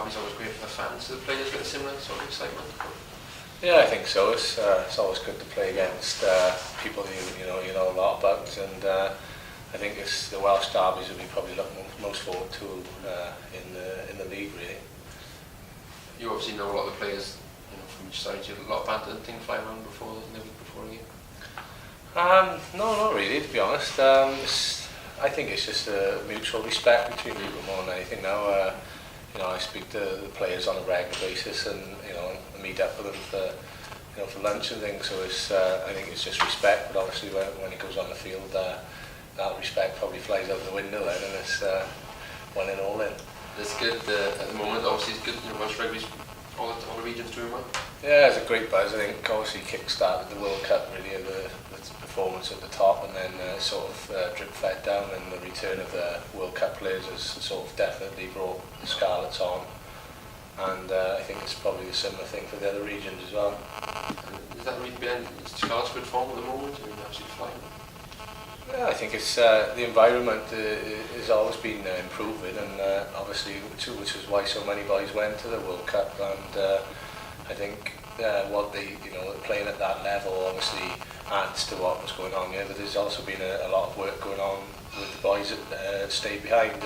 derby's always great for the fans. Do the players get a similar sort of excitement? Yeah, I think so. It's always good to play against people you know a lot about, and I think it's the Welsh derbies that we probably look most forward to in the league, really. You obviously know a lot of the players, you know, from each side. You have a lot of banter and things flying around before the week before a game. No, not really, to be honest. I think it's just a mutual respect between people more than anything now. You know, I speak to the players on a regular basis, and you know, I meet up with them for lunch and things. So it's I think it's just respect. But obviously, when it goes on the field, that respect probably flies out the window then, and it's one and all in. It's good at the moment. Obviously, it's good. You know, Welsh rugby's all the regions doing well. Yeah, it's a great buzz. I think obviously kick-started the World Cup really, the performance at the top, and then sort of drip-fed down, and the return of the World Cup players has sort of definitely brought the Scarlets on, and I think it's probably a similar thing for the other regions as well. Is that really behind Scarlets' good form at the moment? I mean, absolutely flying. Yeah, I think it's the environment has always been improving, and obviously which is why so many boys went to the World Cup, and I think what playing at that level obviously adds to what was going on here, but there's also been a lot of work going on with the boys that stayed behind.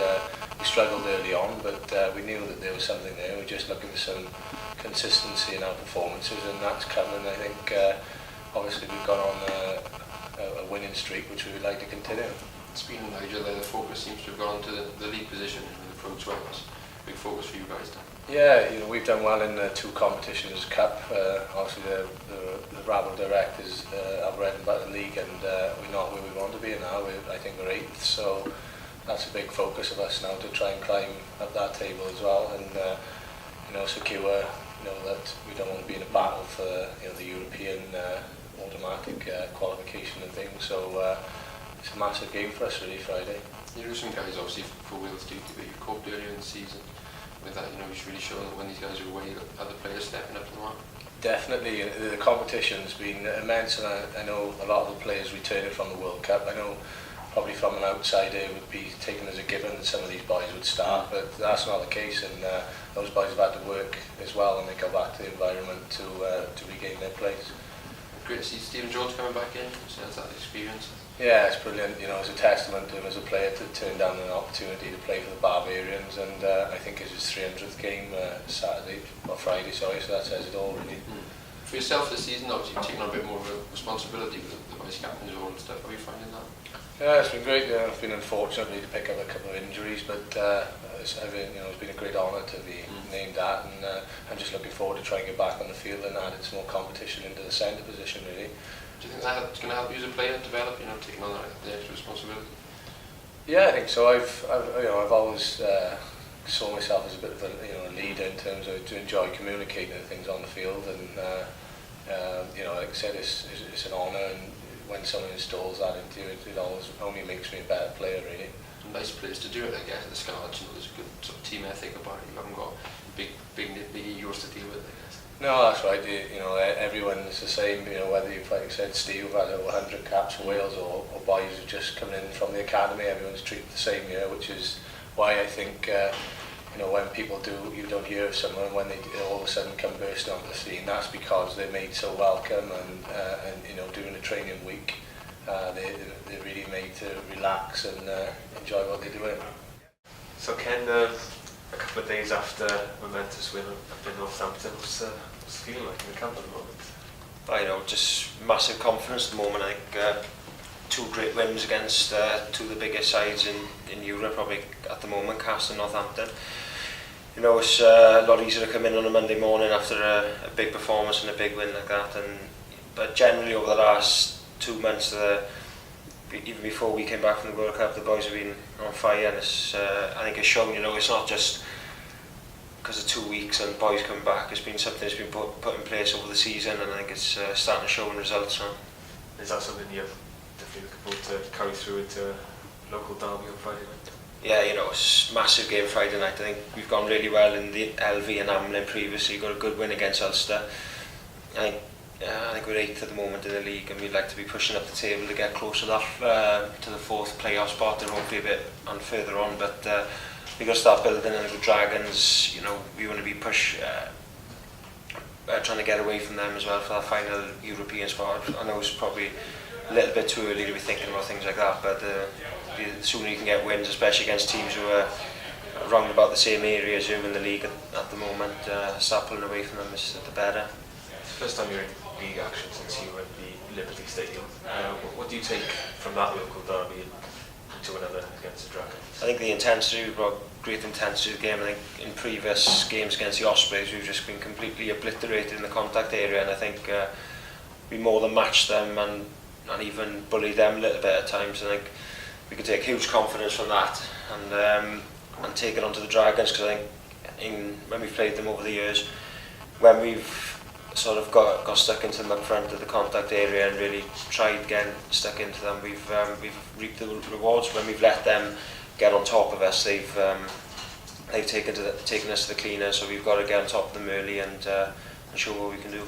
We struggled early on, but we knew that there was something there. We were just looking for some consistency in our performances, and that's coming. I think obviously we've gone on a winning streak, which we would like to continue. Speaking of Niger, the focus seems to have gone to the league position in the Pro12. Big focus for you guys then. Yeah, you know, we've done well in the two competitions. Cup, obviously the RaboDirect is our bread and butter league, and we're not where we want to be now. I think we're 8th, so that's a big focus of us now to try and climb up that table as well, and you know, secure, you know, that we don't want to be in a battle for the European automatic qualification and things. So it's a massive game for us really, Friday. You know, some guys obviously for Wales do, but you coped earlier in the season. With that, you know, it's really showing that when these guys are away, that other players stepping up to the mark. Definitely, the competition's been immense, and I know a lot of the players returning from the World Cup. I know probably from an outsider it would be taken as a given that some of these boys would start, but that's not the case, and those boys have had to work as well, and they go back to the environment to regain their place. Great to see Stephen Jones coming back in, so that's that experience. Yeah, it's brilliant. You know, it's a testament to him as a player to turn down an opportunity to play for the Barbarians, and I think it's his 300th game Friday, so that says it all really. For yourself this season, obviously you've taken on a bit more of a responsibility with the vice captain's role and stuff. How are you finding that? Yeah, it's been great. I've been unfortunate to pick up a couple of injuries, but it's been a great honour to be named that, and I'm just looking forward to trying to get back on the field and adding some more competition into the centre position really. Do you think that's going to help you as a player develop, you know, taking on the extra responsibility? Yeah, I think so. I've always saw myself as a bit of a leader in terms of to enjoy communicating things on the field, and like I said, it's an honour, and when someone installs that into you, it always only makes me a better player really. Nice place to do it, I guess. At the Scarlets, you know, there's a good sort of team ethic about it. You haven't got big egos to deal with, I guess. No, that's right. Everyone's the same. You know, whether you've, like I said, Steve had over 100 caps for Wales, or boys who just coming in from the academy. Everyone's treated the same here, which is why I think when people you don't hear of someone when they all of a sudden come bursting onto the scene. That's because they're made so welcome, and during the training week, they're really made to relax and enjoy what they're doing. So Ken, a couple of days after momentous win up in Northampton, what's it feeling like in the camp at the moment? I know, just massive confidence at the moment. I think 2 great wins against 2 of the biggest sides in Europe probably at the moment, Castle and Northampton. You know, it's a lot easier to come in on a Monday morning after a big performance and a big win like that. But generally over the last 2 months, even before we came back from the World Cup, the boys have been on fire, and I think it's shown. You know, it's not just because of 2 weeks and boys coming back. It's been something that's been put in place over the season, and I think it's starting to show in results now. Is that something you're definitely looking forward to carry through into local derby on Friday night? Yeah, you know, it's a massive game Friday night. I think we've gone really well in the LV and Amlin previously. Got a good win against Ulster. I think we're 8th at the moment in the league, and we'd like to be pushing up the table to get closer to the 4th playoff spot, and hopefully a bit further on. But we got to start building in the Dragons. You know, we want to be trying to get away from them as well for that final European spot. I know it's probably a little bit too early to be thinking about things like that, but the sooner you can get wins, especially against teams who are around about the same area as you in the league at the moment, start pulling away from them, the better. It's the first time you're in league action since you were at the Liberty Stadium. What do you take from that local derby into another against the Dragons? I think the intensity, we brought great intensity to the game. I think in previous games against the Ospreys we've just been completely obliterated in the contact area, and I think we more than matched them and even bullied them a little bit at times. I think we could take huge confidence from that and take it onto the Dragons, because I think when we've played them over the years, when we've sort of got stuck into them up front of the contact area and really tried getting stuck into them, we've reaped the rewards. When we've let them get on top of us, they've taken us to the cleaner, so we've got to get on top of them early and show what we can do.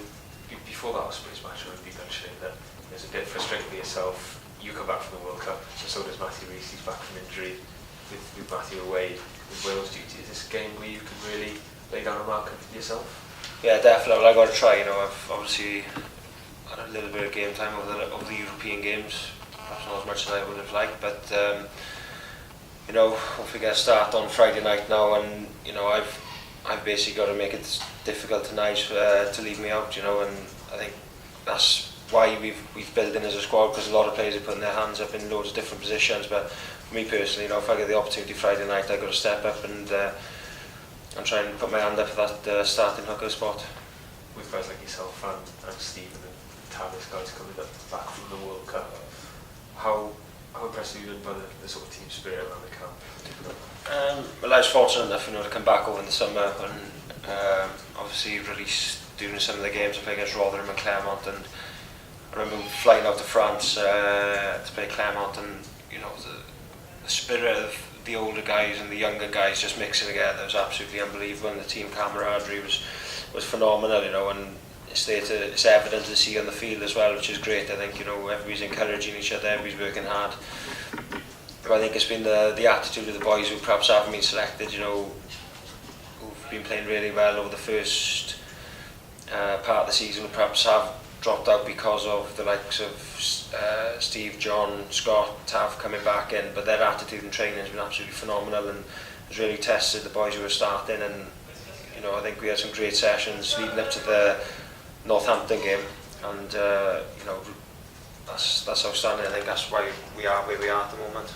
Before that Ospreys match, I would be mentioning that it's a bit frustrating for yourself. You come back from the World Cup, and so does Matthew Rees. He's back from injury. With Matthew away with Wales duty, is this a game where you can really lay down a marker for yourself? Yeah, definitely. Well, I've got to try. You know, I've obviously had a little bit of game time over the European games, perhaps not as much as I would have liked, but you know, if we get a start on Friday night now, and you know, I've basically got to make it difficult tonight to leave me out. You know, and I think that's why we've built in as a squad, because a lot of players are putting their hands up in loads of different positions. But for me personally, you know, if I get the opportunity Friday night, I've got to step up and try and put my hand up for that starting hooker spot. With guys like yourself and Stephen and Tavis, guys coming back from the World Cup, how impressed have you been by the sort of team spirit around the camp? Well, I was fortunate enough, you know, to come back over in the summer and obviously released during some of the games. I played against Rotherham and Clermont, and I remember flying out to France to play Clermont, and you know, the spirit of the older guys and the younger guys just mixing together was absolutely unbelievable, and the team camaraderie was phenomenal, you know, and it's evident to see on the field as well, which is great. I think, you know, everybody's encouraging each other, everybody's working hard. But I think it's been the attitude of the boys who perhaps haven't been selected, you know, who've been playing really well over the first part of the season, who perhaps have dropped out because of the likes of Steve, John, Scott, Tav coming back in, but their attitude and training has been absolutely phenomenal and has really tested the boys who are starting. And you know, I think we had some great sessions leading up to the Northampton game, and you know, that's outstanding. I think that's why we are where we are at the moment.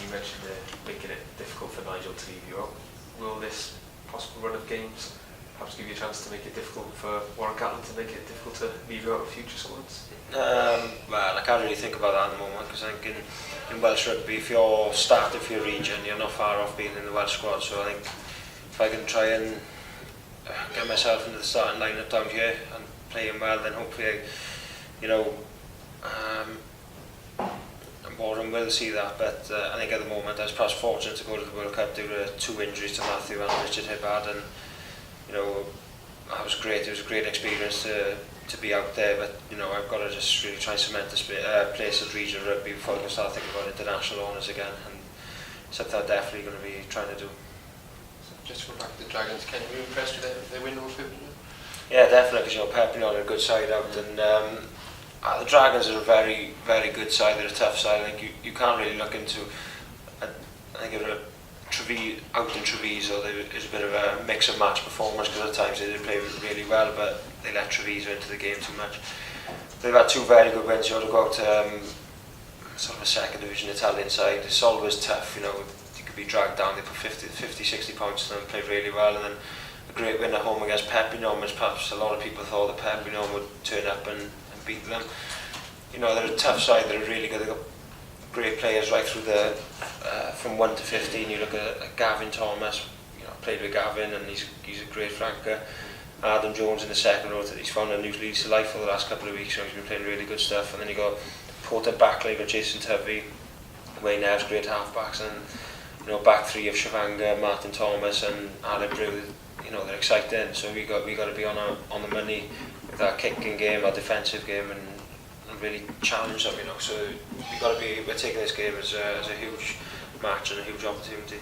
You mentioned making it difficult for Nigel to leave you out. Will this possible run of games perhaps give you a chance to make it difficult for Warren Catlin to make it difficult to leave you out of future squads? Well, I can't really think about that at the moment, because I think in Welsh rugby, if you're starting for your region, you're not far off being in the Welsh squad. So I think if I can try and get myself into the starting lineup down here and playing well, then hopefully, you know, Warren will see that. But I think at the moment I was perhaps fortunate to go to the World Cup due to 2 injuries to Matthew and Richard Hibbard, and you know, that was great. It was a great experience to be out there, but you know, I've got to just really try and cement this place of regional rugby before I can start thinking about international honours again, and something I'm definitely going to be trying to do. So just to go back to the Dragons, Ken, were you impressed with their win over Perpignan? Yeah, definitely, because you know, Perpignan are a good side out, and the Dragons are a very, very good side. They're a tough side. I think you can't really look into. I think it was out in Treviso, there was a bit of a mix and match performance, because at times they did play really well, but they let Treviso into the game too much. They've had 2 very good wins. You ought to go out to sort of a second division Italian side. It's always tough, you know, you could be dragged down. They put 50, 60 points to them, played really well, and then a great win at home against Perpignan, which perhaps a lot of people thought that Perpignan would turn up and beat them. You know, they're a tough side, they're really good. They've got great players right through the from 1 to 15. You look at Gavin Thomas, you know, played with Gavin, and he's a great flanker. Adam Jones in the second row, he's found a new lease of life for the last couple of weeks, so he's been playing really good stuff. And then you got Porter Backley, you got Jason Tovey, Wayne Evans, great halfbacks, and you know, back 3 of Shavanga, Martin Thomas and Alec Brew. You know, they're exciting, so we got to be on the money with our kicking game, our defensive game, and really challenge them, you know. So we're taking this game as a huge match and a huge opportunity.